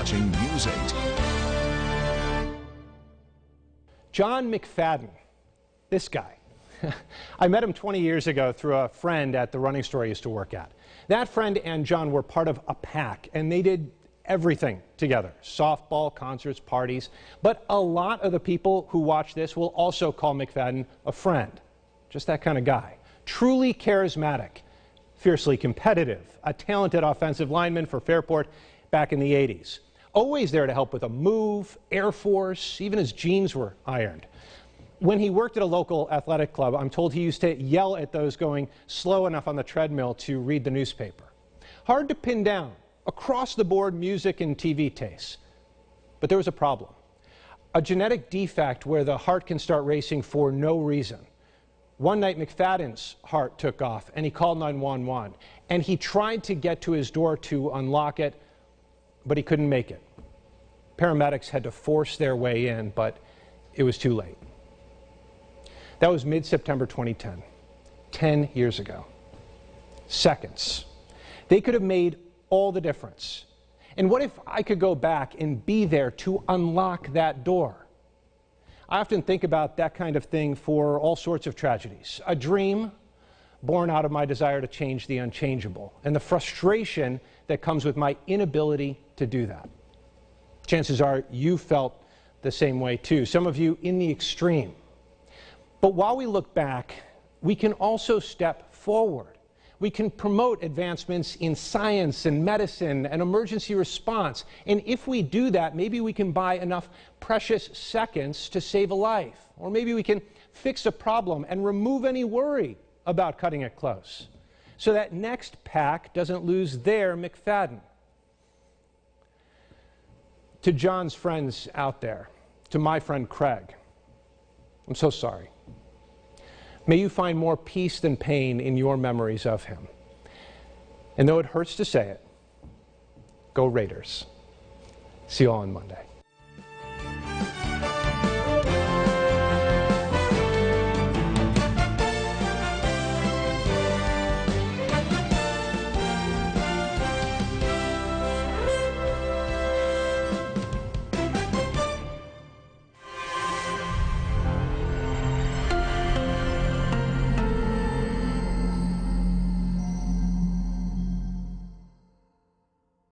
watching News 8. John McFadden, this guy. I met him 20 years ago through a friend at the running store I used to work at. That friend and John were part of a pack, and they did everything together. Softball, concerts, parties. But a lot of the people who watch this will also call McFadden a friend. Just that kind of guy. Truly charismatic, fiercely competitive, a talented offensive lineman for Fairport back in the 80s. Always there to help with a move, Air Force, even his jeans were ironed. When he worked at a local athletic club, I'm told he used to yell at those going slow enough on the treadmill to read the newspaper. Hard to pin down, across the board music and TV tastes. But there was a problem. A genetic defect where the heart can start racing for no reason. One night, McFadden's heart took off, and he called 911. And he tried to get to his door to unlock it, but he couldn't make it. Paramedics had to force their way in, but it was too late. That was mid-September 2010, 10 years ago. Seconds. They could have made all the difference. And what if I could go back and be there to unlock that door? I often think about that kind of thing for all sorts of tragedies. A dream born out of my desire to change the unchangeable, and the frustration that comes with my inability to do that. Chances are you felt the same way too, some of you in the extreme. But while we look back, we can also step forward. We can promote advancements in science and medicine and emergency response. And if we do that, maybe we can buy enough precious seconds to save a life. Or maybe we can fix a problem and remove any worry about cutting it close, so that next pack doesn't lose their McFadden. To John's friends out there, to my friend Craig, I'm so sorry. May you find more peace than pain in your memories of him. And though it hurts to say it, go Raiders. See you all on Monday.